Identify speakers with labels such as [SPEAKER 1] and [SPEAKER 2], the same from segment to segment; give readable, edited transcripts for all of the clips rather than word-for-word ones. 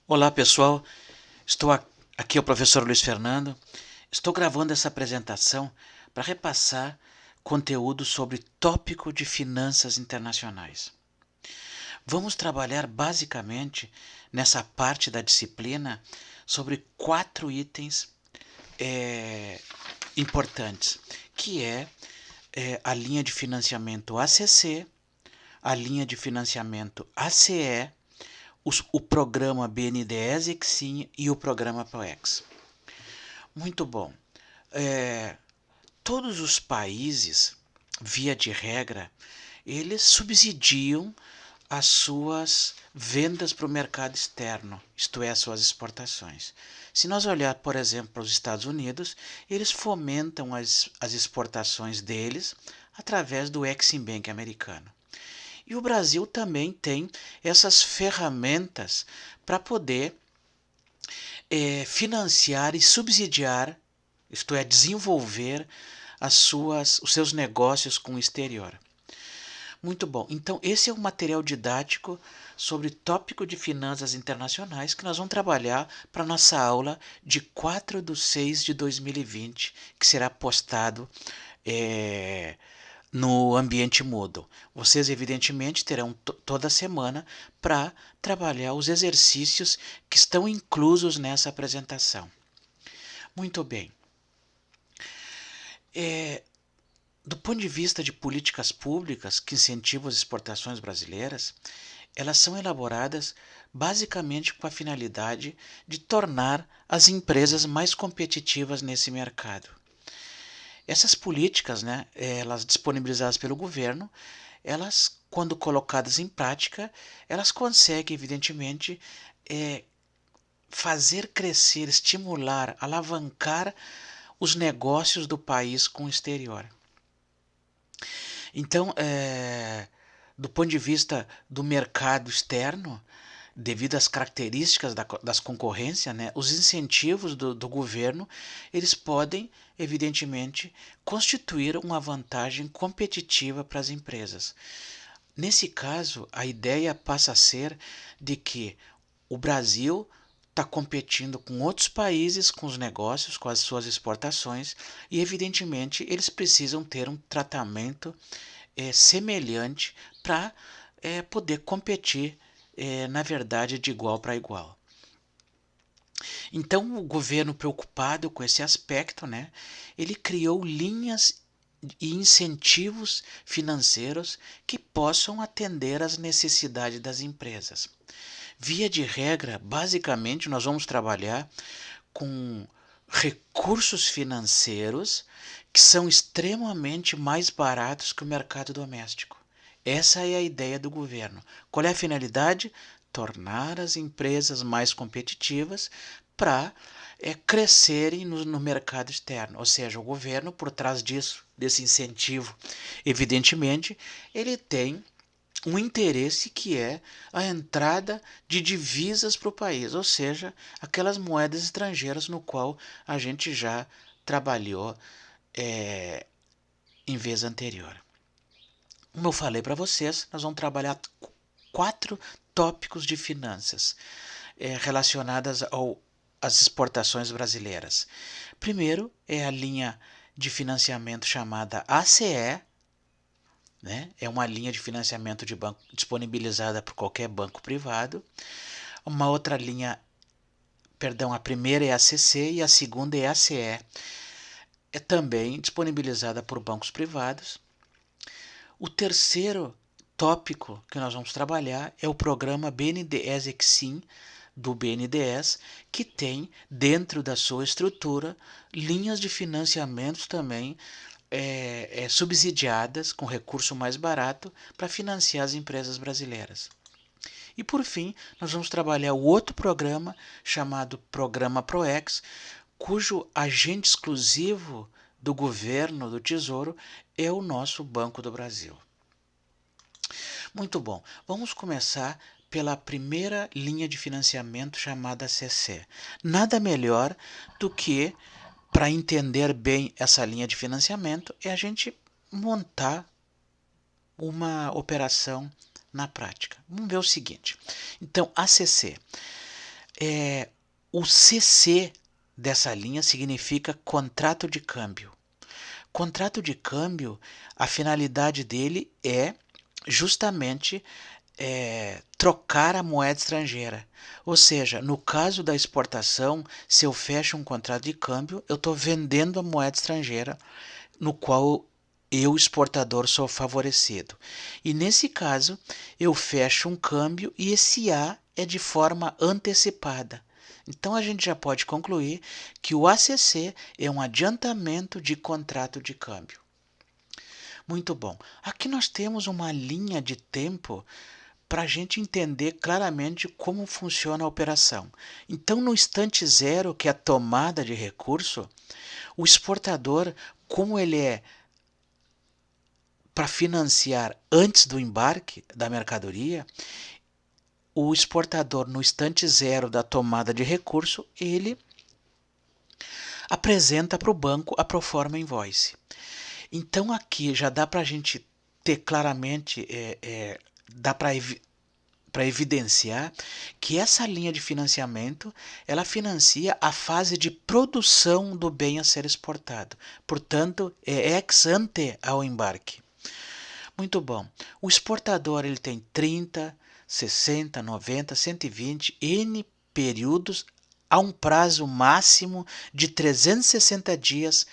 [SPEAKER 1] Olá pessoal, aqui é o professor Luiz Fernando. Estou gravando essa apresentação para repassar conteúdo sobre tópico de finanças internacionais. Vamos trabalhar basicamente nessa parte da disciplina sobre 4 itens importantes, que é a linha de financiamento ACC, a linha de financiamento ACE, o programa BNDES Exim e o programa ProEx. Muito bom. Todos os países, via de regra, eles subsidiam as suas vendas para o mercado externo, isto é, as suas exportações. Se nós olhar, por exemplo, para os Estados Unidos, eles fomentam as exportações deles através do Exim Bank americano. E o Brasil também tem essas ferramentas para poder financiar e subsidiar, isto é, desenvolver os seus negócios com o exterior. Muito bom. Então, esse é o material didático sobre tópico de finanças internacionais que nós vamos trabalhar para a nossa aula de 4/6/2020, que será postado no ambiente Moodle. Vocês, evidentemente, terão toda semana para trabalhar os exercícios que estão inclusos nessa apresentação. Muito bem. Do ponto de vista de políticas públicas que incentivam as exportações brasileiras, elas são elaboradas basicamente com a finalidade de tornar as empresas mais competitivas nesse mercado. Essas políticas, elas disponibilizadas pelo governo, elas, quando colocadas em prática, elas conseguem, evidentemente, fazer crescer, estimular, alavancar os negócios do país com o exterior. Então, do ponto de vista do mercado externo, devido às características das concorrências, os incentivos do governo, eles podem, evidentemente, constituir uma vantagem competitiva para as empresas. Nesse caso, a ideia passa a ser de que o Brasil está competindo com outros países, com os negócios, com as suas exportações, e evidentemente eles precisam ter um tratamento semelhante para poder competir, na verdade, de igual para igual. Então, o governo, preocupado com esse aspecto, ele criou linhas e incentivos financeiros que possam atender às necessidades das empresas. Via de regra, basicamente, nós vamos trabalhar com recursos financeiros que são extremamente mais baratos que o mercado doméstico. Essa é a ideia do governo. Qual é a finalidade? Tornar as empresas mais competitivas para crescerem no mercado externo. Ou seja, o governo, por trás disso, desse incentivo, evidentemente, ele tem um interesse que é a entrada de divisas para o país, ou seja, aquelas moedas estrangeiras no qual a gente já trabalhou em vez anterior. Como eu falei para vocês, nós vamos trabalhar 4 tópicos de finanças relacionadas às exportações brasileiras. Primeiro é a linha de financiamento chamada ACE, é uma linha de financiamento de banco disponibilizada por qualquer banco privado. Uma outra linha, a primeira é a ACC e a segunda é a ACE. É também disponibilizada por bancos privados. O terceiro tópico que nós vamos trabalhar é o programa BNDES Exim do BNDES, que tem dentro da sua estrutura linhas de financiamentos também subsidiadas com recurso mais barato para financiar as empresas brasileiras. E por fim, nós vamos trabalhar o outro programa chamado Programa ProEx, cujo agente exclusivo do governo, do Tesouro, é o nosso Banco do Brasil. Muito bom, vamos começar pela primeira linha de financiamento chamada CC. Nada melhor do que, para entender bem essa linha de financiamento, é a gente montar uma operação na prática. Vamos ver o seguinte. Então, ACC. É, o CC dessa linha significa contrato de câmbio. Contrato de câmbio, a finalidade dele é justamente trocar a moeda estrangeira. Ou seja, no caso da exportação, se eu fecho um contrato de câmbio, eu estou vendendo a moeda estrangeira no qual eu, exportador, sou favorecido. E nesse caso, eu fecho um câmbio e esse A é de forma antecipada. Então a gente já pode concluir que o ACC é um adiantamento de contrato de câmbio. Muito bom. Aqui nós temos uma linha de tempo para a gente entender claramente como funciona a operação. Então, no instante zero, que é a tomada de recurso, o exportador, como ele é para financiar antes do embarque da mercadoria, o exportador, no instante zero da tomada de recurso, ele apresenta para o banco a proforma invoice. Então aqui já dá para a gente ter claramente, dá para evidenciar que essa linha de financiamento ela financia a fase de produção do bem a ser exportado. Portanto, é ex ante ao embarque. Muito bom. O exportador ele tem 30, 60, 90, 120 N períodos a um prazo máximo de 360 dias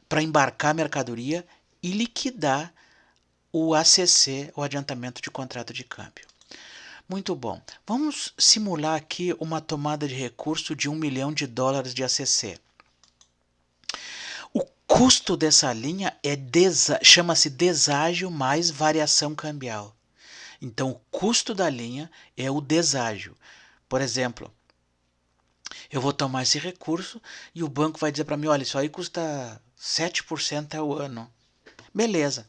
[SPEAKER 1] para embarcar a mercadoria e liquidar o ACC, o adiantamento de contrato de câmbio. Muito bom. Vamos simular aqui uma tomada de recurso de $1 milhão de ACC. O custo dessa linha chama-se deságio mais variação cambial. Então, o custo da linha é o deságio. Por exemplo, eu vou tomar esse recurso e o banco vai dizer para mim, olha, isso aí custa 7% ao ano. Beleza.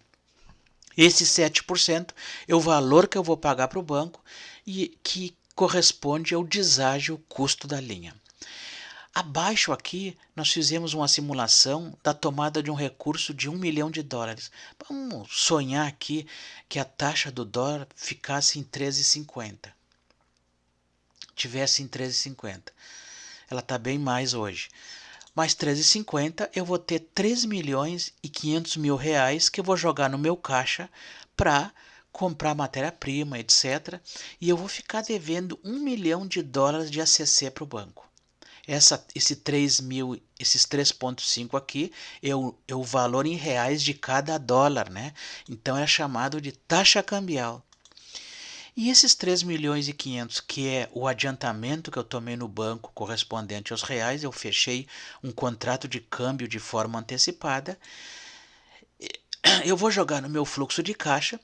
[SPEAKER 1] Esse 7% é o valor que eu vou pagar para o banco e que corresponde ao deságio custo da linha. Abaixo aqui, nós fizemos uma simulação da tomada de um recurso de $1 milhão. Vamos sonhar aqui que a taxa do dólar ficasse em 13,50. Tivesse em 13,50. Ela está bem mais hoje. Mais 13,50 eu vou ter 3.500.000 reais que eu vou jogar no meu caixa para comprar matéria-prima, etc. E eu vou ficar devendo $1 milhão de ACC para o banco. Esses 3,5 aqui é o valor em reais de cada dólar, né? Então é chamado de taxa cambial. E esses 3.500.000, que é o adiantamento que eu tomei no banco correspondente aos reais, eu fechei um contrato de câmbio de forma antecipada. Eu vou jogar no meu fluxo de caixa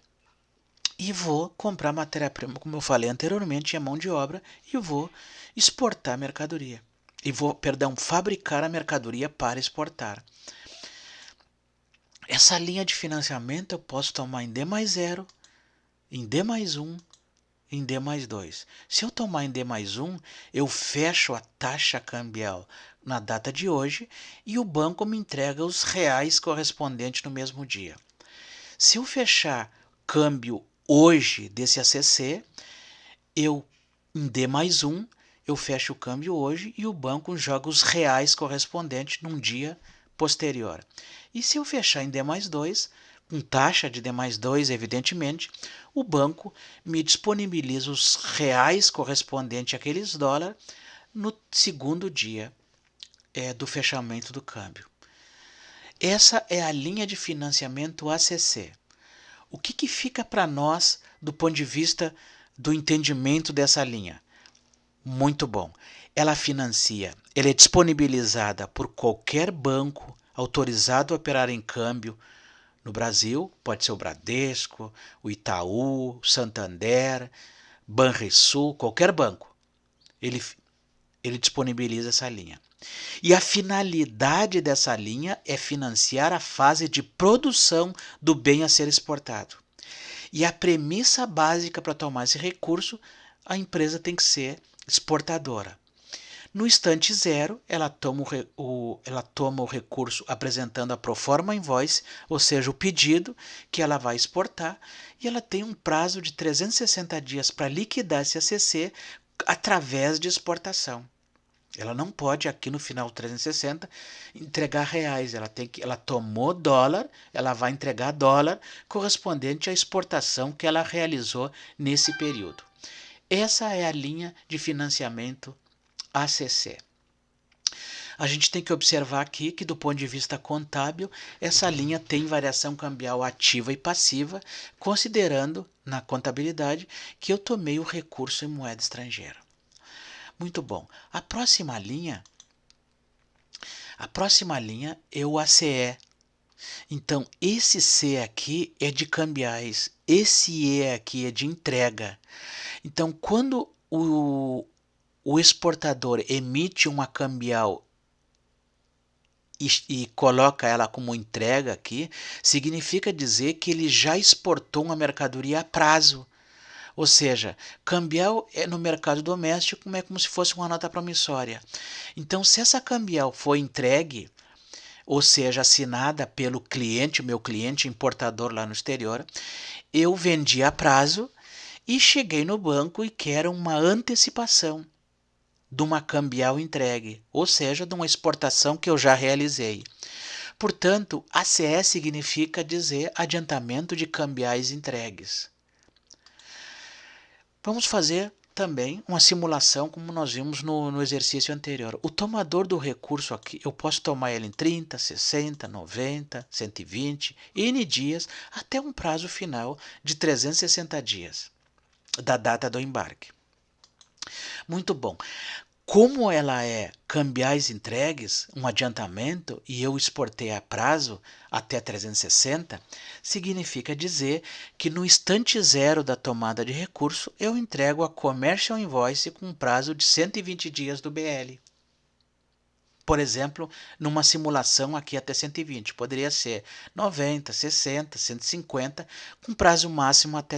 [SPEAKER 1] e vou comprar matéria-prima, como eu falei anteriormente, a mão de obra, e vou exportar a mercadoria. Fabricar a mercadoria para exportar. Essa linha de financiamento eu posso tomar em D mais 0, em D mais 1, em D mais 2. Se eu tomar em D mais 1, eu fecho a taxa cambial na data de hoje e o banco me entrega os reais correspondentes no mesmo dia. Se eu fechar câmbio hoje desse ACC, em D mais 1, eu fecho o câmbio hoje e o banco joga os reais correspondentes num dia posterior. E se eu fechar em D mais 2, com taxa de D mais 2, evidentemente, o banco me disponibiliza os reais correspondentes àqueles dólares no segundo dia do fechamento do câmbio. Essa é a linha de financiamento ACC. O que fica para nós do ponto de vista do entendimento dessa linha? Muito bom. Ela é disponibilizada por qualquer banco autorizado a operar em câmbio no Brasil, pode ser o Bradesco, o Itaú, o Santander, Banrisul, qualquer banco. Ele disponibiliza essa linha. E a finalidade dessa linha é financiar a fase de produção do bem a ser exportado. E a premissa básica para tomar esse recurso, a empresa tem que ser exportadora. No instante zero, ela toma o recurso apresentando a proforma invoice, ou seja, o pedido que ela vai exportar, e ela tem um prazo de 360 dias para liquidar esse ACC através de exportação. Ela não pode aqui no final 360 entregar reais, ela tomou dólar, ela vai entregar dólar correspondente à exportação que ela realizou nesse período. Essa é a linha de financiamento ACC. A gente tem que observar aqui que, do ponto de vista contábil, essa linha tem variação cambial ativa e passiva, considerando na contabilidade que eu tomei o recurso em moeda estrangeira. Muito bom. A próxima linha é o ACE. Então, esse C aqui é de cambiais, esse E aqui é de entrega. Então, quando o exportador emite uma cambial e coloca ela como entrega aqui, significa dizer que ele já exportou uma mercadoria a prazo. Ou seja, cambial no mercado doméstico é como se fosse uma nota promissória. Então, se essa cambial for entregue, ou seja, assinada pelo cliente, o meu cliente importador lá no exterior, eu vendi a prazo e cheguei no banco e quero uma antecipação de uma cambial entregue, ou seja, de uma exportação que eu já realizei. Portanto, ACE significa dizer adiantamento de cambiais entregues. Vamos fazer também uma simulação como nós vimos no exercício anterior. O tomador do recurso aqui, eu posso tomar ele em 30, 60, 90, 120, N dias, até um prazo final de 360 dias da data do embarque. Muito bom. Como ela é cambiais entregues, um adiantamento, e eu exportei a prazo até 360, significa dizer que no instante zero da tomada de recurso, eu entrego a Commercial Invoice com um prazo de 120 dias do BL. Por exemplo, numa simulação aqui até 120, poderia ser 90, 60, 150, com prazo máximo até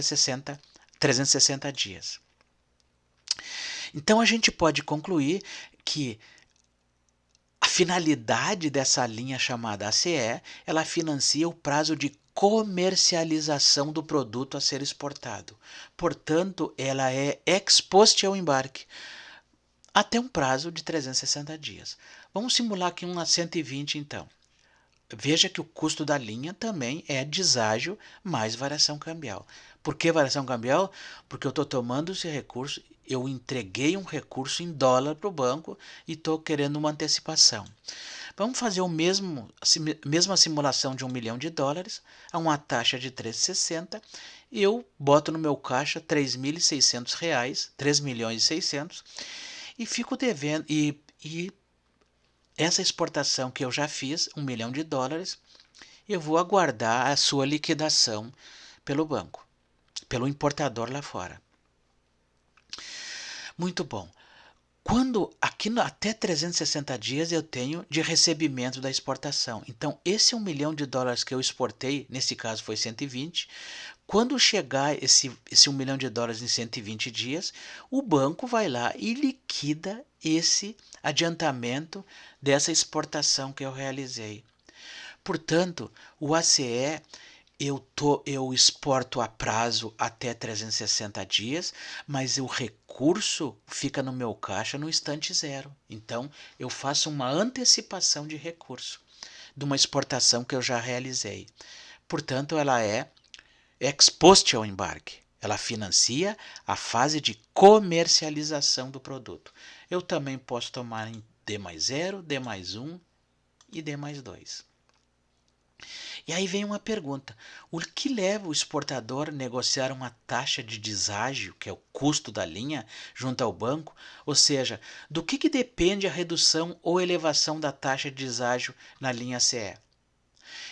[SPEAKER 1] 360 dias. Então a gente pode concluir que a finalidade dessa linha chamada ACE, ela financia o prazo de comercialização do produto a ser exportado. Portanto, ela é ex post ao embarque, até um prazo de 360 dias. Vamos simular aqui uma 120 então. Veja que o custo da linha também é deságio mais variação cambial. Por que variação cambial? Porque eu estou tomando esse recurso, eu entreguei um recurso em dólar para o banco e estou querendo uma antecipação. Vamos fazer a mesma simulação de $1 milhão a uma taxa de 3,60 e eu boto no meu caixa R$3.600, 3.600.000 e fico devendo e essa exportação que eu já fiz, $1 milhão, eu vou aguardar a sua liquidação pelo banco, pelo importador lá fora. Muito bom. Quando aqui até 360 dias eu tenho de recebimento da exportação. Então, esse $1 milhão que eu exportei, nesse caso foi 120, quando chegar esse $1 milhão em 120 dias, o banco vai lá e liquida esse adiantamento dessa exportação que eu realizei. Portanto, o ACE eu exporto a prazo até 360 dias, mas o recurso fica no meu caixa no instante zero. Então, eu faço uma antecipação de recurso de uma exportação que eu já realizei. Portanto, ela é ex post ao embarque. Ela financia a fase de comercialização do produto. Eu também posso tomar em D mais 0, D mais 1 e D mais 2. E aí vem uma pergunta: o que leva o exportador a negociar uma taxa de deságio, que é o custo da linha, junto ao banco? Ou seja, do que depende a redução ou elevação da taxa de deságio na linha CE?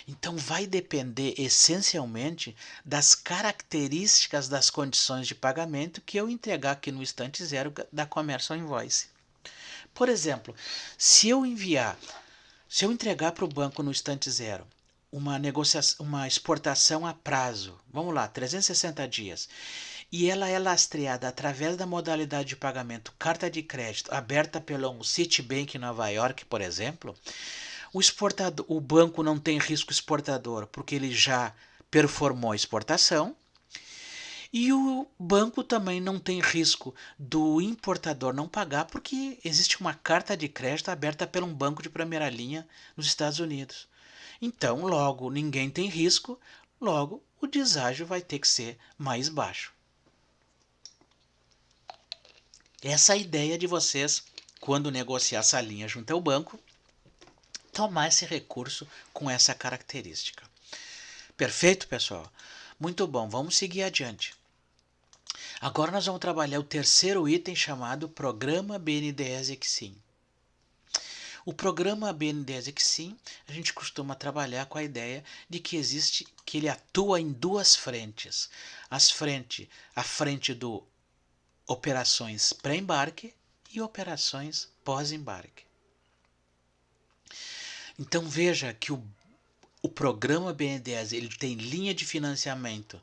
[SPEAKER 1] Então vai depender essencialmente das características das condições de pagamento que eu entregar aqui no instante zero da Commercial Invoice. Por exemplo, se eu entregar para o banco no instante zero uma exportação a prazo, vamos lá, 360 dias, e ela é lastreada através da modalidade de pagamento carta de crédito aberta pelo Citibank em Nova York, por exemplo, o banco não tem risco exportador porque ele já performou a exportação E o banco também não tem risco do importador não pagar, porque existe uma carta de crédito aberta por um banco de primeira linha nos Estados Unidos. Então, logo, ninguém tem risco, logo, o deságio vai ter que ser mais baixo. Essa é a ideia de vocês, quando negociar essa linha junto ao banco, tomar esse recurso com essa característica. Perfeito, pessoal? Muito bom, vamos seguir adiante. Agora nós vamos trabalhar o terceiro item chamado Programa BNDES Exim. O programa BNDES Exim, a gente costuma trabalhar com a ideia de que ele atua em duas frentes. A frente do operações pré-embarque e operações pós-embarque. Então veja que o programa BNDES ele tem linha de financiamento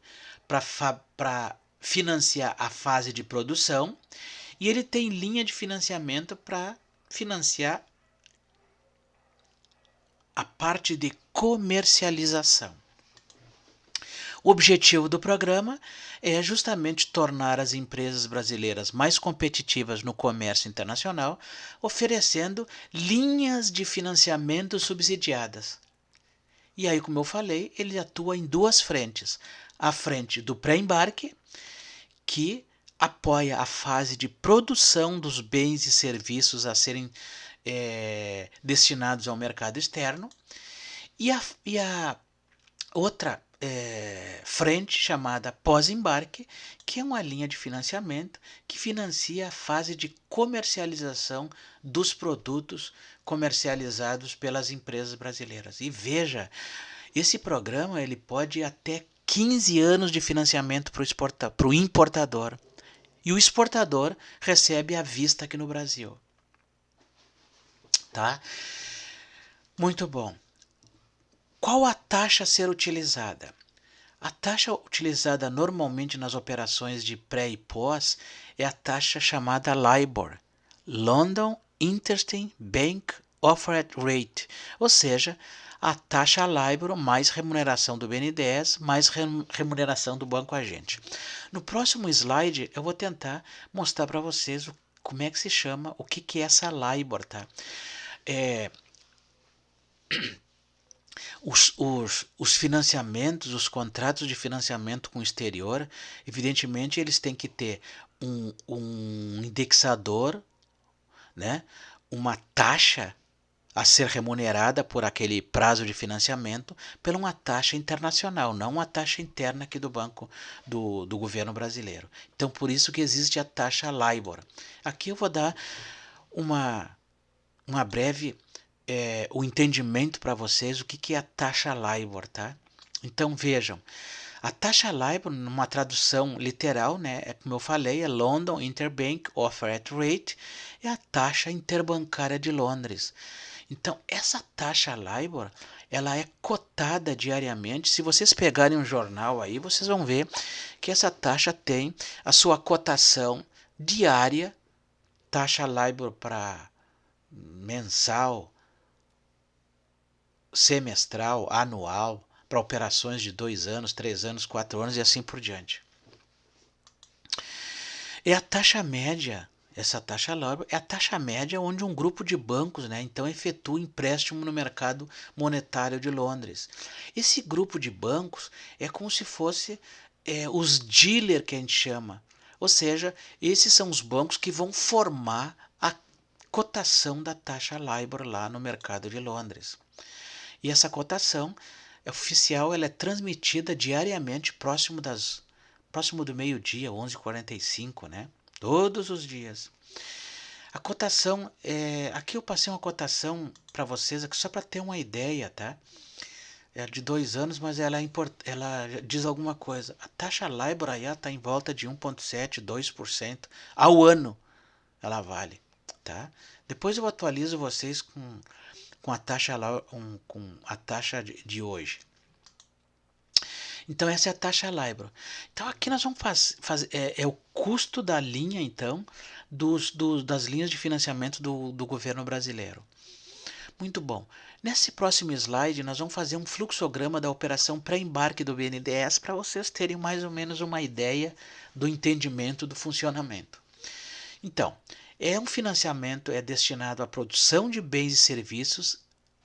[SPEAKER 1] para financiar a fase de produção e ele tem linha de financiamento para financiar a parte de comercialização. O objetivo do programa é justamente tornar as empresas brasileiras mais competitivas no comércio internacional, oferecendo linhas de financiamento subsidiadas. E aí, como eu falei, ele atua em duas frentes. A frente do pré-embarque, que apoia a fase de produção dos bens e serviços a serem destinados ao mercado externo, e a outra frente chamada pós-embarque, que é uma linha de financiamento que financia a fase de comercialização dos produtos comercializados pelas empresas brasileiras. E veja, esse programa ele pode ir até 15 anos de financiamento para o importador. E o exportador recebe à vista aqui no Brasil. Tá? Muito bom. Qual a taxa a ser utilizada? A taxa utilizada normalmente nas operações de pré e pós é a taxa chamada LIBOR, London Interbank Offered Rate, ou seja, a taxa LIBOR mais remuneração do BNDES mais remuneração do banco agente. No próximo slide eu vou tentar mostrar para vocês como é que se chama, o que é essa LIBOR, tá? Os financiamentos, os contratos de financiamento com o exterior, evidentemente eles têm que ter um indexador, né? Uma taxa a ser remunerada por aquele prazo de financiamento pela uma taxa internacional, não uma taxa interna aqui do banco do governo brasileiro. Então por isso que existe a taxa LIBOR. Aqui eu vou dar uma breve o entendimento para vocês o que é a taxa LIBOR, tá? Então vejam, a taxa LIBOR, numa tradução literal, né, como eu falei, é London Interbank Offered Rate, é a taxa interbancária de Londres. Então essa taxa LIBOR, ela é cotada diariamente. Se vocês pegarem um jornal aí, vocês vão ver que essa taxa tem a sua cotação diária, taxa LIBOR para mensal, semestral, anual, para operações de 2 anos, 3 anos, 4 anos e assim por diante. É a taxa média, essa taxa LIBOR é a taxa média onde um grupo de bancos, né, então efetua empréstimo no mercado monetário de Londres. Esse grupo de bancos é como se fosse os dealers que a gente chama, ou seja, esses são os bancos que vão formar a cotação da taxa LIBOR lá no mercado de Londres. E essa cotação oficial ela é transmitida diariamente próximo do meio-dia, 11h45, né? Todos os dias. A cotação, aqui eu passei uma cotação para vocês, aqui só para ter uma ideia, tá? É de 2 anos, mas ela diz alguma coisa. A taxa LIBOR aí está em volta de 1,7%, 2% ao ano ela vale, tá? Depois eu atualizo vocês com a taxa com a taxa de hoje. Então essa é a taxa LIBOR. Então aqui nós vamos fazer o custo da linha então das linhas de financiamento do governo brasileiro. Muito bom. Nesse próximo slide, nós vamos fazer um fluxograma da operação pré-embarque do BNDES para vocês terem mais ou menos uma ideia do entendimento do funcionamento. Então, um financiamento é destinado à produção de bens e serviços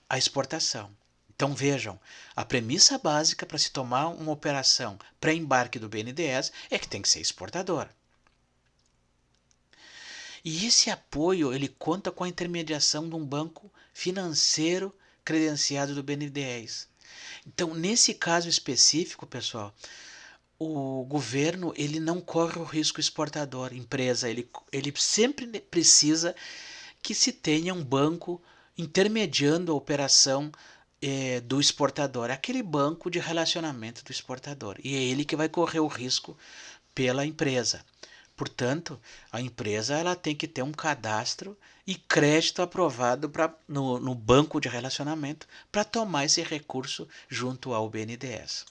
[SPEAKER 1] à exportação. Então vejam, a premissa básica para se tomar uma operação pré-embarque do BNDES é que tem que ser exportador. E esse apoio ele conta com a intermediação de um banco financeiro credenciado do BNDES. Então, nesse caso específico, pessoal, o governo ele não corre o risco exportador, empresa, ele sempre precisa que se tenha um banco intermediando a operação do exportador, aquele banco de relacionamento do exportador, e é ele que vai correr o risco pela empresa. Portanto, a empresa ela tem que ter um cadastro e crédito aprovado no banco de relacionamento para tomar esse recurso junto ao BNDES.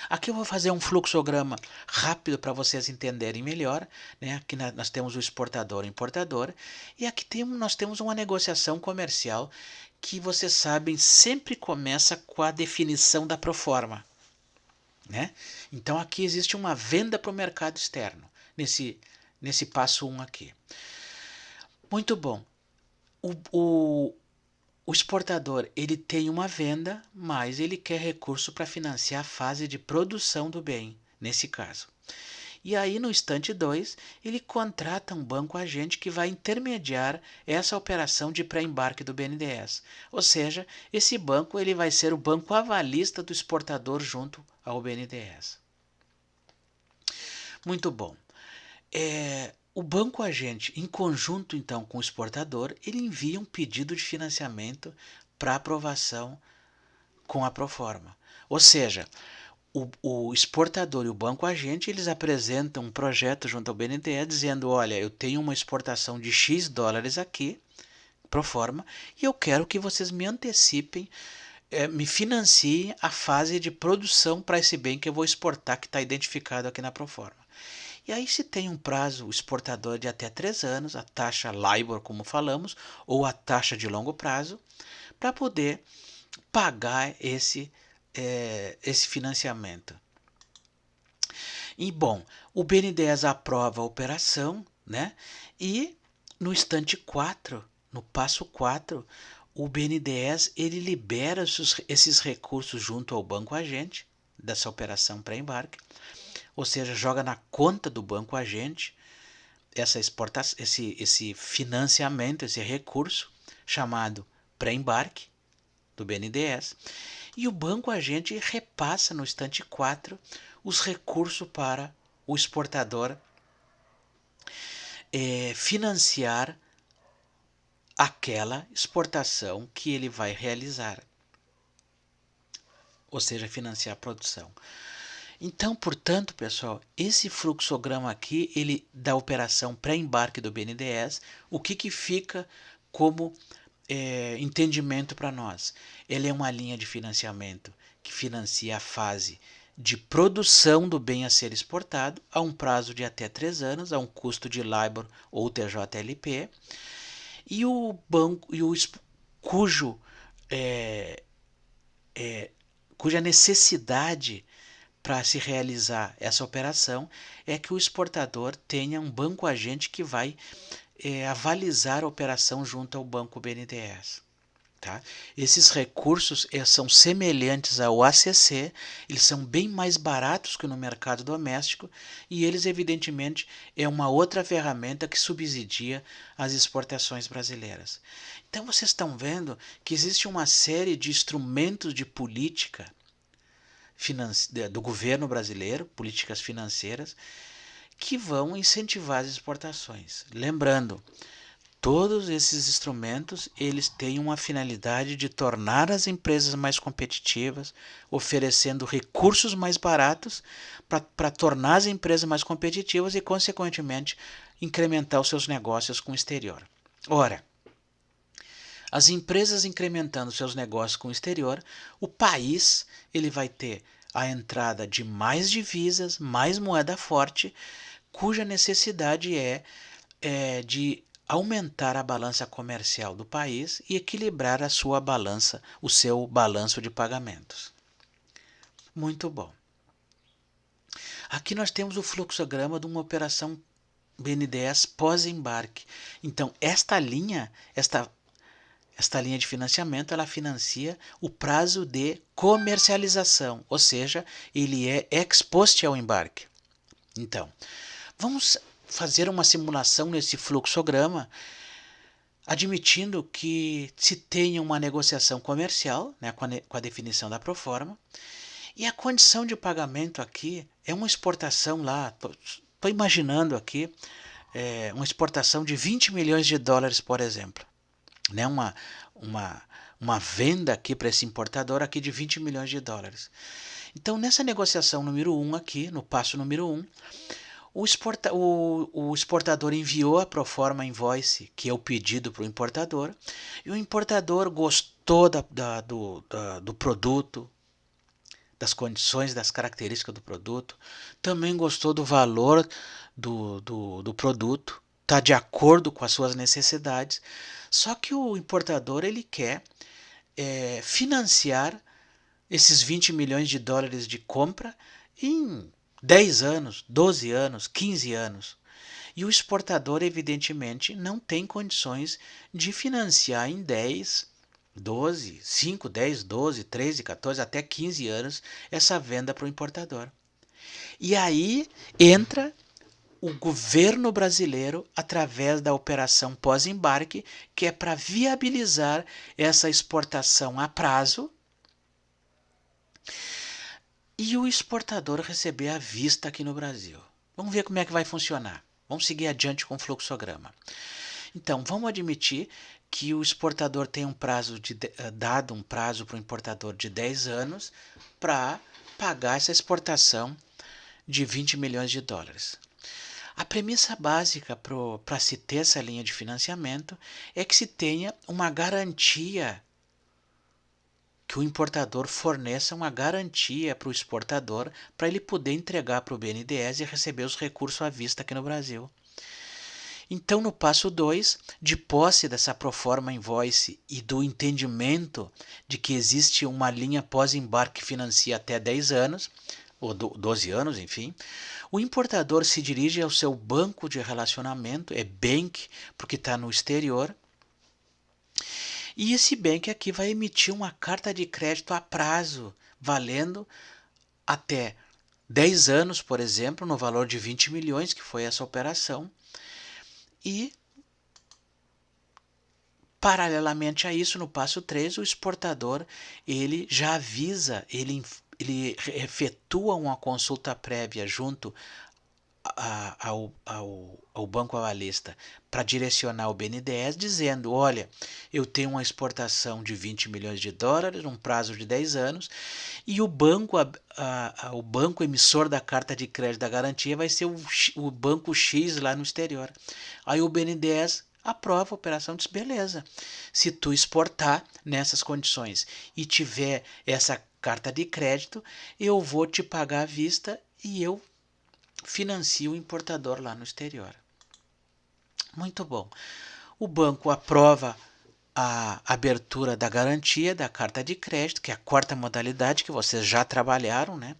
[SPEAKER 1] Aqui eu vou fazer um fluxograma rápido para vocês entenderem melhor. Né? Aqui nós temos o exportador e o importador. E aqui nós temos uma negociação comercial que vocês sabem sempre começa com a definição da proforma. Né? Então aqui existe uma venda para o mercado externo, nesse passo 1 aqui. Muito bom. O exportador ele tem uma venda, mas ele quer recurso para financiar a fase de produção do bem, nesse caso. E aí no instante 2, ele contrata um banco agente que vai intermediar essa operação de pré-embarque do BNDES. Ou seja, esse banco ele vai ser o banco avalista do exportador junto ao BNDES. Muito bom. O banco agente, em conjunto então com o exportador, ele envia um pedido de financiamento para aprovação com a proforma. Ou seja, o exportador e o banco agente eles apresentam um projeto junto ao BNDES dizendo: olha, eu tenho uma exportação de X dólares aqui, proforma, e eu quero que vocês me antecipem, me financiem a fase de produção para esse bem que eu vou exportar, que está identificado aqui na proforma. E aí se tem um prazo exportador de até 3 anos, a taxa LIBOR, como falamos, ou a taxa de longo prazo, para poder pagar esse financiamento. E bom, o BNDES aprova a operação, né? E no instante 4, no passo 4, o BNDES ele libera esses recursos junto ao banco agente dessa operação pré-embarque, ou seja, joga na conta do banco agente esse financiamento, esse recurso chamado pré-embarque do BNDES, e o banco agente repassa no instante 4 os recursos para o exportador financiar aquela exportação que ele vai realizar, ou seja, financiar a produção. Então, portanto, pessoal, esse fluxograma aqui, ele da operação pré-embarque do BNDES, o que fica como entendimento para nós? Ele é uma linha de financiamento que financia a fase de produção do bem a ser exportado a um prazo de até 3 anos, a um custo de LIBOR ou TJLP, e o banco cuja necessidade para se realizar essa operação é que o exportador tenha um banco agente que vai avalizar a operação junto ao banco BNDES. Tá? Esses recursos são semelhantes ao ACC, eles são bem mais baratos que no mercado doméstico e eles evidentemente é uma outra ferramenta que subsidia as exportações brasileiras. Então vocês estão vendo que existe uma série de instrumentos de política do governo brasileiro, políticas financeiras, que vão incentivar as exportações. Lembrando, todos esses instrumentos eles têm uma finalidade de tornar as empresas mais competitivas, oferecendo recursos mais baratos para tornar as empresas mais competitivas e, consequentemente, incrementar os seus negócios com o exterior. Ora, as empresas incrementando seus negócios com o exterior, o país ele vai ter a entrada de mais divisas, mais moeda forte, cuja necessidade é de aumentar a balança comercial do país e equilibrar a sua balança, o seu balanço de pagamentos. Muito bom. Aqui nós temos o fluxograma de uma operação BNDES pós-embarque. Então, esta linha de financiamento, ela financia o prazo de comercialização, ou seja, ele é ex post ao embarque. Então, vamos fazer uma simulação nesse fluxograma, admitindo que se tenha uma negociação comercial, né, com a definição da proforma, e a condição de pagamento aqui é uma exportação lá, estou imaginando aqui, uma exportação de 20 milhões de dólares, por exemplo. Né, uma venda aqui para esse importador aqui de 20 milhões de dólares. Então, nessa negociação número 1 aqui, no passo número 1, o exportador enviou a proforma invoice, que é o pedido para o importador, e o importador gostou do produto, das condições, das características do produto, também gostou do valor do produto, está de acordo com as suas necessidades, só que o importador ele quer financiar esses 20 milhões de dólares de compra em 10 anos, 12 anos, 15 anos. E o exportador, evidentemente, não tem condições de financiar em 10, 12, 5, 10, 12, 13, 14, até 15 anos essa venda para o importador. E aí entra o governo brasileiro através da operação pós-embarque, que é para viabilizar essa exportação a prazo e o exportador receber à vista aqui no Brasil. Vamos ver como é que vai funcionar. Vamos seguir adiante com o fluxograma. Então, vamos admitir que o exportador tem dado um prazo para o importador de 10 anos para pagar essa exportação de 20 milhões de dólares. A premissa básica para se ter essa linha de financiamento é que se tenha uma garantia, que o importador forneça uma garantia para o exportador para ele poder entregar para o BNDES e receber os recursos à vista aqui no Brasil. Então, no passo 2, de posse dessa proforma invoice e do entendimento de que existe uma linha pós-embarque que financia até 10 anos, ou 12 anos, enfim, o importador se dirige ao seu banco de relacionamento, é bank, porque está no exterior, e esse bank aqui vai emitir uma carta de crédito a prazo, valendo até 10 anos, por exemplo, no valor de 20 milhões, que foi essa operação, e paralelamente a isso, no passo 3, o exportador ele já avisa, ele efetua uma consulta prévia junto ao banco avalista para direcionar o BNDES, dizendo: olha, eu tenho uma exportação de 20 milhões de dólares, um prazo de 10 anos, e o banco emissor da carta de crédito da garantia vai ser o banco X lá no exterior. Aí o BNDES aprova a operação, diz: beleza, se tu exportar nessas condições e tiver essa carta de crédito, eu vou te pagar à vista e eu financio o importador lá no exterior. Muito bom. O banco aprova a abertura da garantia da carta de crédito, que é a quarta modalidade que vocês já trabalharam, né?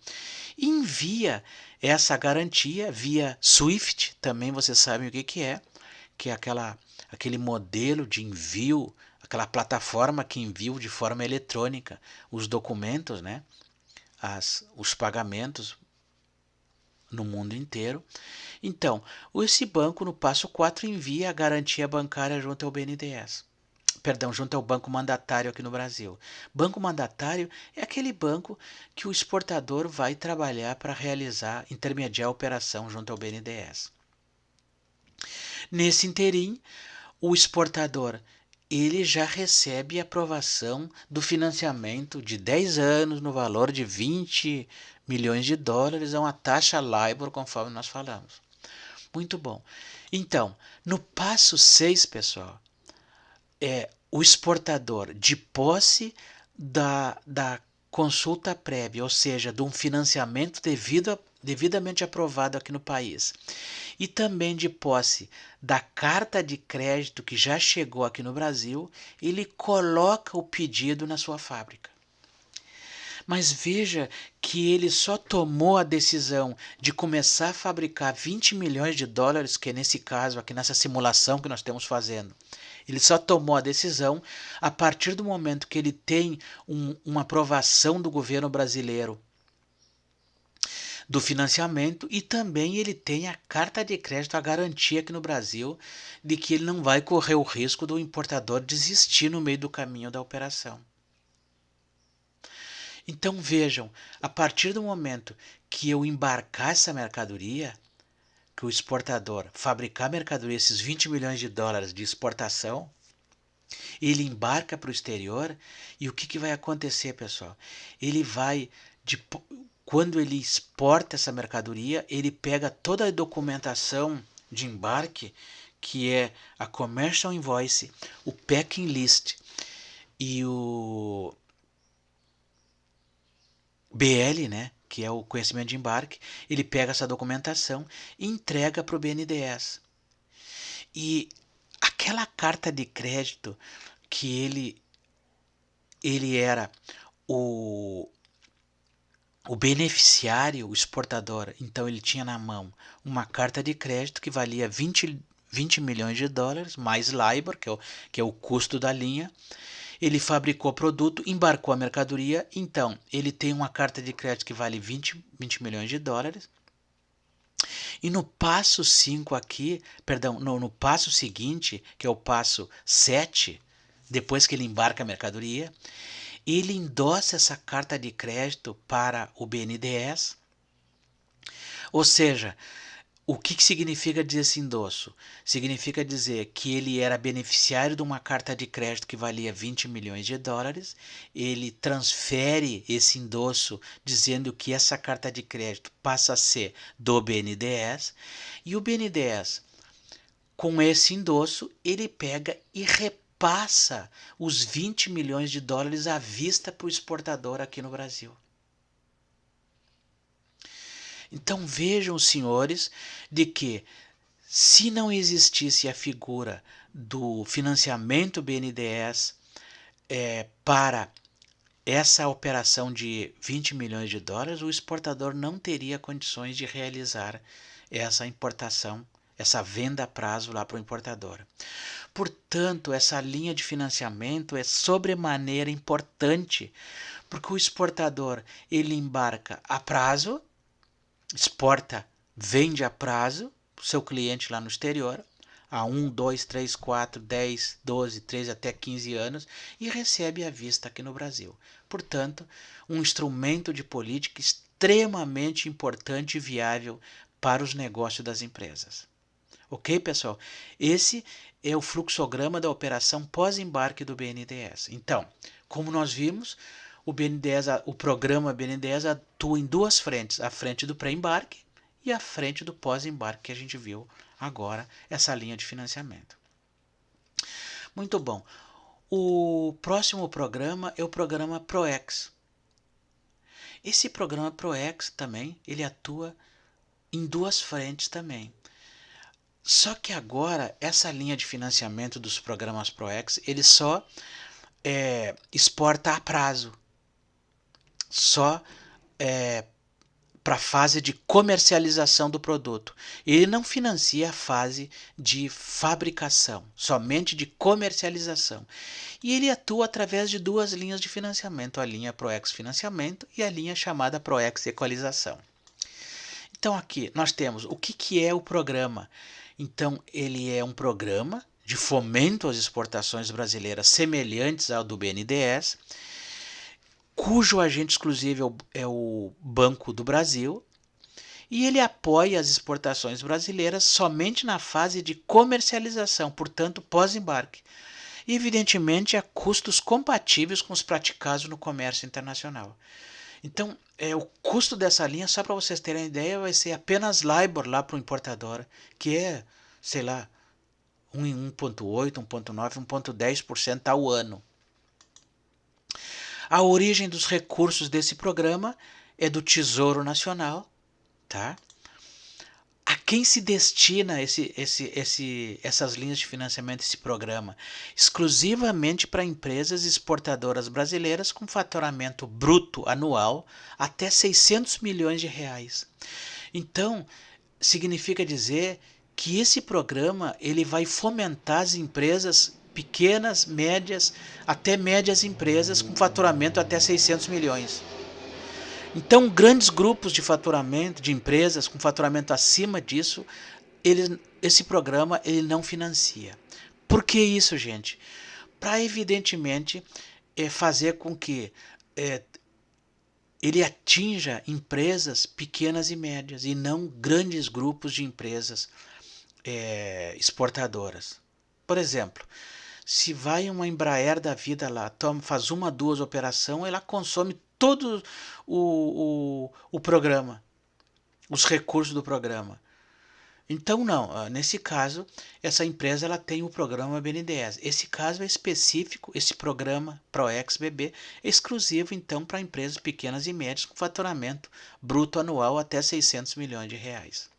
[SPEAKER 1] E envia essa garantia via SWIFT, também vocês sabem o que é aquele modelo de envio, aquela plataforma que envia de forma eletrônica os documentos, né? Os pagamentos no mundo inteiro. Então, esse banco no passo 4 envia a garantia bancária junto ao BNDES. Perdão, junto ao banco mandatário aqui no Brasil. Banco mandatário é aquele banco que o exportador vai trabalhar para intermediar a operação junto ao BNDES. Nesse interim, o exportador ele já recebe a aprovação do financiamento de 10 anos no valor de 20 milhões de dólares a uma taxa LIBOR, conforme nós falamos. Muito bom. Então, no passo 6, pessoal, o exportador, de posse da consulta prévia, ou seja, de um financiamento devido devidamente aprovado aqui no país, e também de posse da carta de crédito que já chegou aqui no Brasil, ele coloca o pedido na sua fábrica. Mas veja que ele só tomou a decisão de começar a fabricar 20 milhões de dólares, que é nesse caso, aqui nessa simulação que nós estamos fazendo. Ele só tomou a decisão a partir do momento que ele tem uma aprovação do governo brasileiro do financiamento, e também ele tem a carta de crédito, a garantia aqui no Brasil de que ele não vai correr o risco do importador desistir no meio do caminho da operação. Então vejam, a partir do momento que eu embarcar essa mercadoria, que o exportador fabricar mercadoria, esses 20 milhões de dólares de exportação, ele embarca para o exterior, e o que vai acontecer, pessoal? Ele vai, quando ele exporta essa mercadoria, ele pega toda a documentação de embarque, que é a Commercial Invoice, o Packing List e o BL, né, que é o conhecimento de embarque. Ele pega essa documentação e entrega para o BNDES. E aquela carta de crédito que ele era o beneficiário, o exportador, então ele tinha na mão uma carta de crédito que valia 20 milhões de dólares, mais LIBOR, que é o custo da linha. Ele fabricou o produto, embarcou a mercadoria, então ele tem uma carta de crédito que vale 20 milhões de dólares. E no passo 5 aqui, perdão, no passo seguinte, que é o passo 7, depois que ele embarca a mercadoria, ele endossa essa carta de crédito para o BNDES. Ou seja, o que significa dizer esse endosso? Significa dizer que ele era beneficiário de uma carta de crédito que valia 20 milhões de dólares, ele transfere esse endosso dizendo que essa carta de crédito passa a ser do BNDES, e o BNDES, com esse endosso, ele pega e repassa os 20 milhões de dólares à vista para o exportador aqui no Brasil. Então vejam, senhores, de que se não existisse a figura do financiamento BNDES para essa operação de 20 milhões de dólares, o exportador não teria condições de realizar essa importação, essa venda a prazo lá para o importador. Portanto, essa linha de financiamento é sobremaneira importante, porque o exportador ele embarca a prazo, exporta, vende a prazo para o seu cliente lá no exterior, há 1, 2, 3, 4, 10, 12, 13 até 15 anos, e recebe à vista aqui no Brasil. Portanto, um instrumento de política extremamente importante e viável para os negócios das empresas. Ok, pessoal? Esse é o fluxograma da operação pós-embarque do BNDES. Então, como nós vimos, o programa BNDES atua em duas frentes, a frente do pré-embarque e a frente do pós-embarque, que a gente viu agora, essa linha de financiamento. Muito bom. O próximo programa é o programa PROEX. Esse programa PROEX também, ele atua em duas frentes também. Só que agora, essa linha de financiamento dos programas PROEX, ele só exporta a prazo. Só para a fase de comercialização do produto. Ele não financia a fase de fabricação, somente de comercialização. E ele atua através de duas linhas de financiamento, a linha PROEX Financiamento e a linha chamada PROEX Equalização. Então aqui nós temos o que é o programa. Então ele é um programa de fomento às exportações brasileiras semelhantes ao do BNDES, cujo agente exclusivo é o Banco do Brasil, e ele apoia as exportações brasileiras somente na fase de comercialização, portanto pós-embarque, e evidentemente a custos compatíveis com os praticados no comércio internacional. Então, o custo dessa linha, só para vocês terem ideia, vai ser apenas LIBOR lá para o importador, que é, sei lá, 1,8%, 1,9%, 1,10% ao ano. A origem dos recursos desse programa é do Tesouro Nacional, tá? A quem se destina essas linhas de financiamento, esse programa? Exclusivamente para empresas exportadoras brasileiras com faturamento bruto anual até 600 milhões de reais. Então, significa dizer que esse programa ele vai fomentar as empresas pequenas, médias, até médias empresas com faturamento até 600 milhões. Então, grandes grupos de faturamento, de empresas com faturamento acima disso, esse programa ele não financia. Por que isso, gente? Para, evidentemente, fazer com que ele atinja empresas pequenas e médias e não grandes grupos de empresas exportadoras. Por exemplo, se vai uma Embraer da vida lá, faz uma, duas operações, ela consome todo o programa, os recursos do programa. Então não, nesse caso, essa empresa ela tem o programa BNDES. Esse caso é específico, esse programa ProEx-BB é exclusivo então para empresas pequenas e médias com faturamento bruto anual até 600 milhões de reais.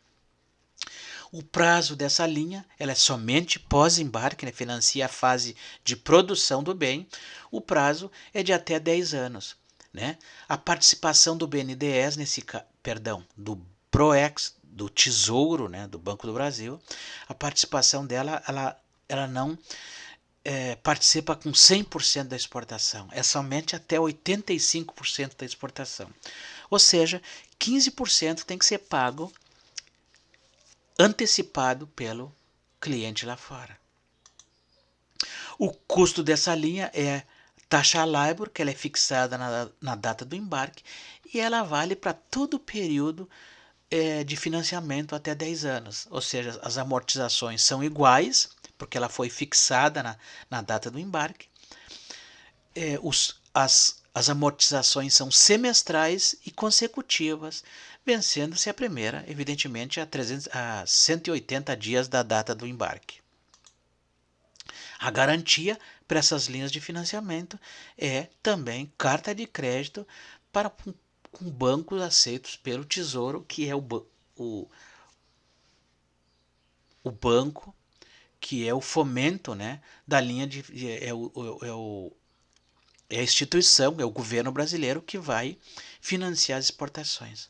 [SPEAKER 1] O prazo dessa linha ela é somente pós-embarque, né, financia a fase de produção do bem. O prazo é de até 10 anos. Né? A participação do BNDES, do ProEx, do Tesouro, né, do Banco do Brasil, a participação dela ela não participa com 100% da exportação, é somente até 85% da exportação. Ou seja, 15% tem que ser pago antecipado pelo cliente lá fora. O custo dessa linha é taxa LIBOR, que ela é fixada na data do embarque, e ela vale para todo o período de financiamento até 10 anos. Ou seja, as amortizações são iguais, porque ela foi fixada na data do embarque. As amortizações são semestrais e consecutivas, vencendo-se a primeira, evidentemente, a 180 dias da data do embarque. A garantia para essas linhas de financiamento é também carta de crédito com bancos aceitos pelo Tesouro, que é o banco, que é o fomento, né, da linha é a instituição, é o governo brasileiro que vai financiar as exportações.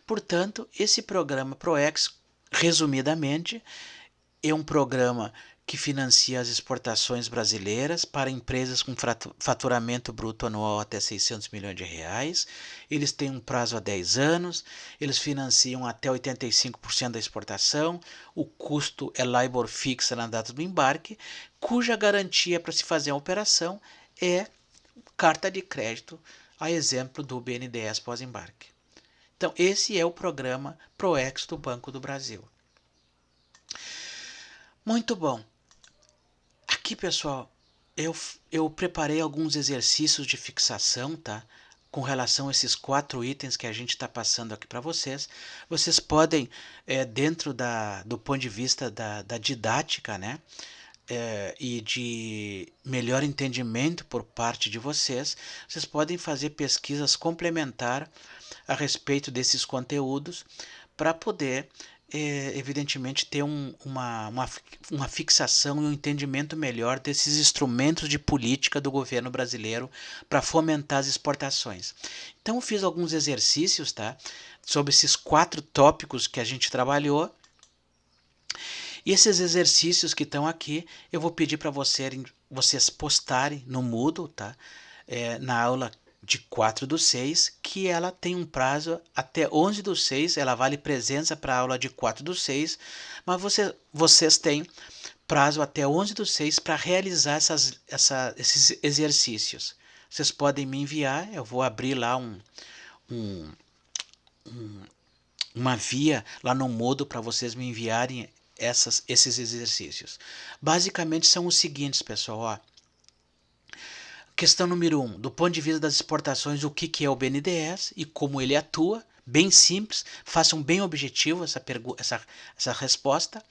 [SPEAKER 1] Portanto, esse programa ProEx, resumidamente, é um programa que financia as exportações brasileiras para empresas com faturamento bruto anual até 600 milhões de reais. Eles têm um prazo a 10 anos, eles financiam até 85% da exportação, o custo é LIBOR fixa na data do embarque, cuja garantia para se fazer a operação é carta de crédito, a exemplo do BNDES pós-embarque. Então, esse é o programa ProEx do Banco do Brasil. Muito bom. Aqui, pessoal, eu preparei alguns exercícios de fixação, tá? Com relação a esses 4 itens que a gente está passando aqui para vocês. Vocês podem, dentro do ponto de vista da didática, né? E de melhor entendimento por parte de vocês podem fazer pesquisas complementares a respeito desses conteúdos para poder evidentemente ter uma fixação e um entendimento melhor desses instrumentos de política do governo brasileiro para fomentar as exportações. Então eu fiz alguns exercícios, tá, sobre esses 4 tópicos que a gente trabalhou. E esses exercícios que estão aqui, eu vou pedir para vocês postarem no Moodle, tá? Na aula de 4/6, que ela tem um prazo até 11/6, ela vale presença para a aula de 4/6, mas vocês têm prazo até 11/6 para realizar esses exercícios. Vocês podem me enviar, eu vou abrir lá uma via lá no Moodle para vocês me enviarem esses exercícios. Basicamente são os seguintes, pessoal. Ó. Questão número 1. Do ponto de vista das exportações, o que é o BNDES e como ele atua. Bem simples, façam bem objetivo essa resposta.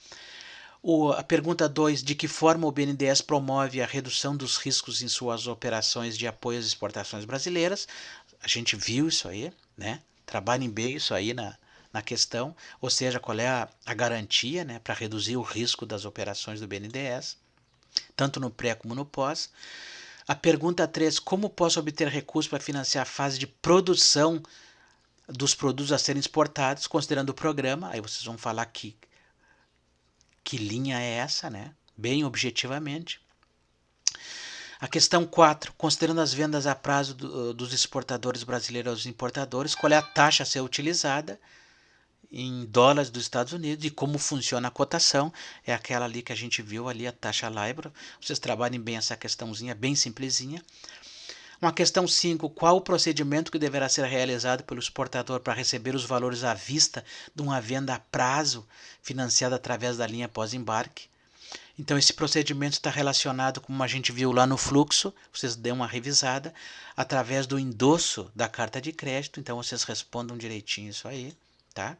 [SPEAKER 1] A pergunta 2. De que forma o BNDES promove a redução dos riscos em suas operações de apoio às exportações brasileiras? A gente viu isso aí, né? Trabalhem bem isso aí na na questão, ou seja, qual é a garantia, né, para reduzir o risco das operações do BNDES, tanto no pré como no pós. A pergunta 3, como posso obter recursos para financiar a fase de produção dos produtos a serem exportados, considerando o programa? Aí vocês vão falar que linha é essa, né? Bem objetivamente. A questão 4, considerando as vendas a prazo dos exportadores brasileiros aos importadores, qual é a taxa a ser utilizada em dólares dos Estados Unidos e como funciona a cotação? É aquela ali que a gente viu ali, a taxa LIBOR. Vocês trabalhem bem essa questãozinha, bem simplesinha. Uma questão 5, qual o procedimento que deverá ser realizado pelo exportador para receber os valores à vista de uma venda a prazo financiada através da linha pós-embarque? Então esse procedimento está relacionado, como a gente viu lá no fluxo, vocês dêem uma revisada, através do endosso da carta de crédito, então vocês respondam direitinho isso aí, tá?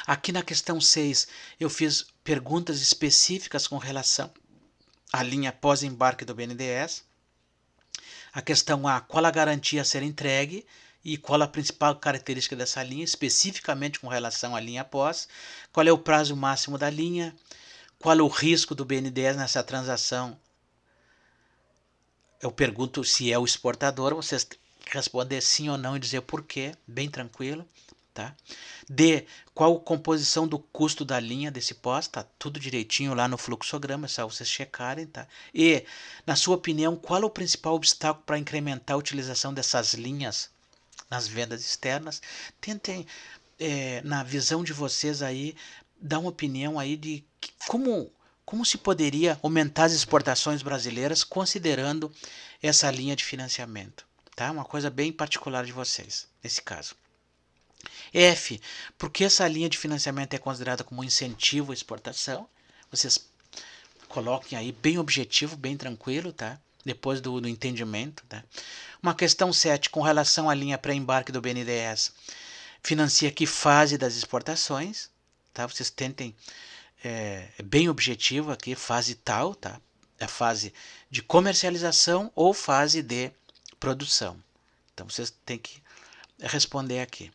[SPEAKER 1] Aqui na questão 6, eu fiz perguntas específicas com relação à linha pós-embarque do BNDES. A questão A, qual a garantia a ser entregue e qual a principal característica dessa linha, especificamente com relação à linha pós, qual é o prazo máximo da linha, qual é o risco do BNDES nessa transação. Eu pergunto se é o exportador, vocês responder sim ou não e dizer por quê, bem tranquilo. Tá? D, qual a composição do custo da linha desse pós? Tá tudo direitinho lá no fluxograma, é só vocês checarem. Tá? E, na sua opinião, qual é o principal obstáculo para incrementar a utilização dessas linhas nas vendas externas? Tentem, na visão de vocês aí, dar uma opinião aí de como se poderia aumentar as exportações brasileiras considerando essa linha de financiamento. Tá? Uma coisa bem particular de vocês, nesse caso. F, por que essa linha de financiamento é considerada como um incentivo à exportação? Vocês coloquem aí bem objetivo, bem tranquilo, tá? Depois do entendimento. Tá? Uma questão 7, com relação à linha pré-embarque do BNDES, financia que fase das exportações? Tá? Vocês tentem, bem objetivo aqui, fase tal, tá? A fase de comercialização ou fase de produção. Então vocês têm que responder aqui.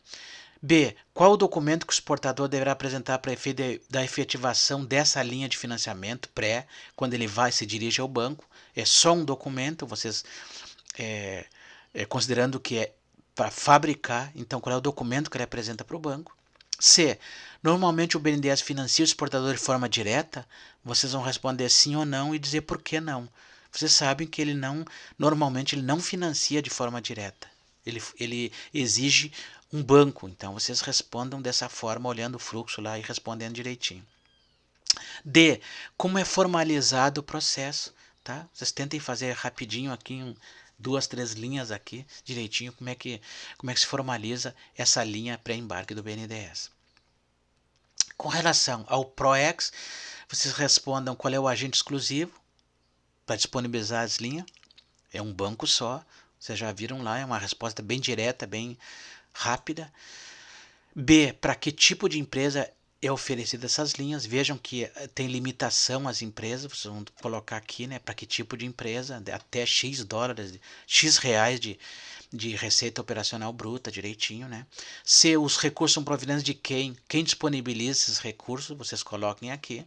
[SPEAKER 1] B, qual o documento que o exportador deverá apresentar para efeito da efetivação dessa linha de financiamento pré, quando ele vai se dirige ao banco? É só um documento, vocês considerando que é para fabricar, então qual é o documento que ele apresenta para o banco? C, normalmente o BNDES financia o exportador de forma direta? Vocês vão responder sim ou não e dizer por que não. Vocês sabem que normalmente ele não financia de forma direta. Ele exige um banco, então vocês respondam dessa forma, olhando o fluxo lá e respondendo direitinho. D, como é formalizado o processo, tá? Vocês tentem fazer rapidinho aqui, 2, 3 linhas aqui, direitinho, como é que se formaliza essa linha pré-embarque do BNDES. Com relação ao PROEX, vocês respondam qual é o agente exclusivo para disponibilizar as linhas. É um banco só, vocês já viram lá, é uma resposta bem direta, bem rápida. B, para que tipo de empresa é oferecida essas linhas? Vejam que tem limitação às empresas, vocês vão colocar aqui, né, para que tipo de empresa, até X dólares, X reais de receita operacional bruta, direitinho, né? C, os recursos são provenientes de quem? Quem disponibiliza esses recursos? Vocês coloquem aqui.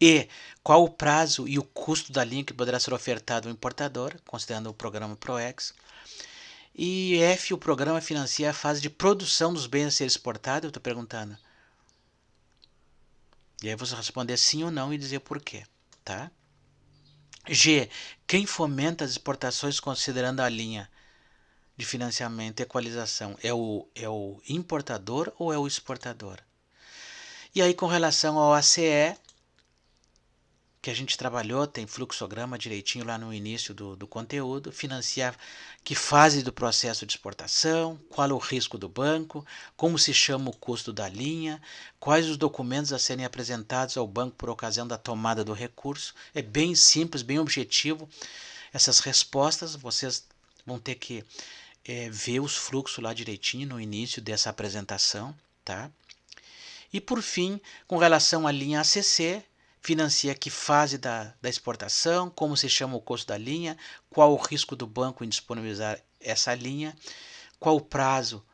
[SPEAKER 1] E, qual o prazo e o custo da linha que poderá ser ofertado ao importador, considerando o programa PROEX? E F, o programa financia a fase de produção dos bens a ser exportados? Eu estou perguntando. E aí você responder sim ou não e dizer por quê, tá? G, quem fomenta as exportações considerando a linha de financiamento e equalização? É o importador ou é o exportador? E aí com relação ao ACE, que a gente trabalhou, tem fluxograma direitinho lá no início do conteúdo, financiar que fase do processo de exportação, qual o risco do banco, como se chama o custo da linha, quais os documentos a serem apresentados ao banco por ocasião da tomada do recurso. É bem simples, bem objetivo. Essas respostas vocês vão ter que ver os fluxos lá direitinho no início dessa apresentação, tá? E por fim, com relação à linha ACC, financia que fase da exportação, como se chama o custo da linha, qual o risco do banco em disponibilizar essa linha, qual o prazo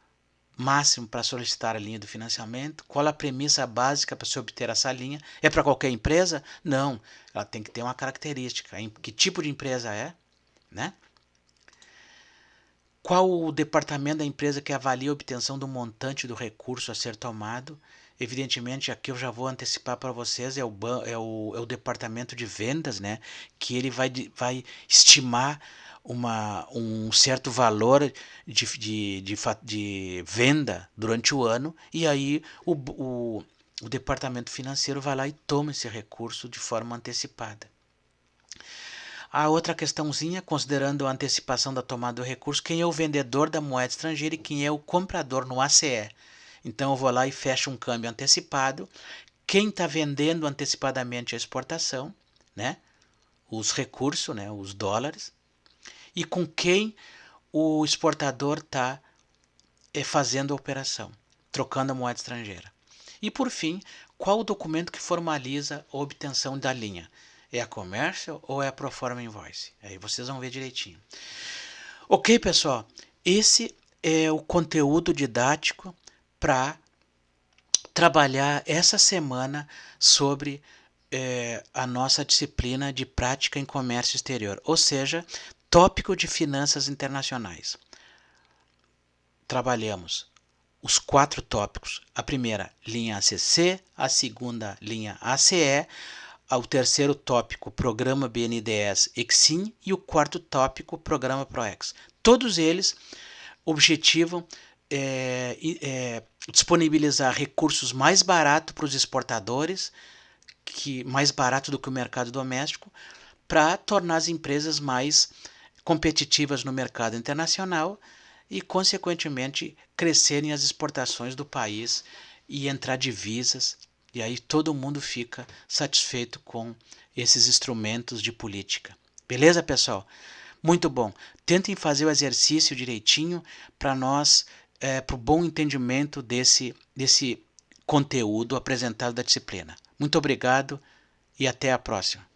[SPEAKER 1] máximo para solicitar a linha do financiamento? Qual a premissa básica para se obter essa linha? É para qualquer empresa? Não, ela tem que ter uma característica. Que tipo de empresa é, né? Qual o departamento da empresa que avalia a obtenção do montante do recurso a ser tomado? Evidentemente, aqui eu já vou antecipar para vocês, é o departamento de vendas, né? Que ele vai estimar um certo valor de venda durante o ano, e aí o departamento financeiro vai lá e toma esse recurso de forma antecipada. A outra questãozinha, considerando a antecipação da tomada do recurso, quem é o vendedor da moeda estrangeira e quem é o comprador no ACE. Então eu vou lá e fecho um câmbio antecipado. Quem está vendendo antecipadamente a exportação, né? Os recursos, né? Os dólares. E com quem o exportador está fazendo a operação, trocando a moeda estrangeira. E por fim, qual o documento que formaliza a obtenção da linha? É a Commercial ou é a Proforma Invoice? Aí vocês vão ver direitinho. Ok, pessoal? Esse é o conteúdo didático para trabalhar essa semana sobre a nossa disciplina de prática em comércio exterior, ou seja, tópico de finanças internacionais. Trabalhamos os 4 tópicos. A primeira, linha ACC, a segunda, linha ACE, o terceiro tópico, programa BNDES Exim, e o quarto tópico, programa ProEx. Todos eles objetivam disponibilizar recursos mais baratos para os exportadores, mais barato do que o mercado doméstico, para tornar as empresas mais competitivas no mercado internacional e, consequentemente, crescerem as exportações do país e entrar divisas, e aí todo mundo fica satisfeito com esses instrumentos de política. Beleza, pessoal? Muito bom. Tentem fazer o exercício direitinho para nós, para o bom entendimento desse conteúdo apresentado da disciplina. Muito obrigado e até a próxima.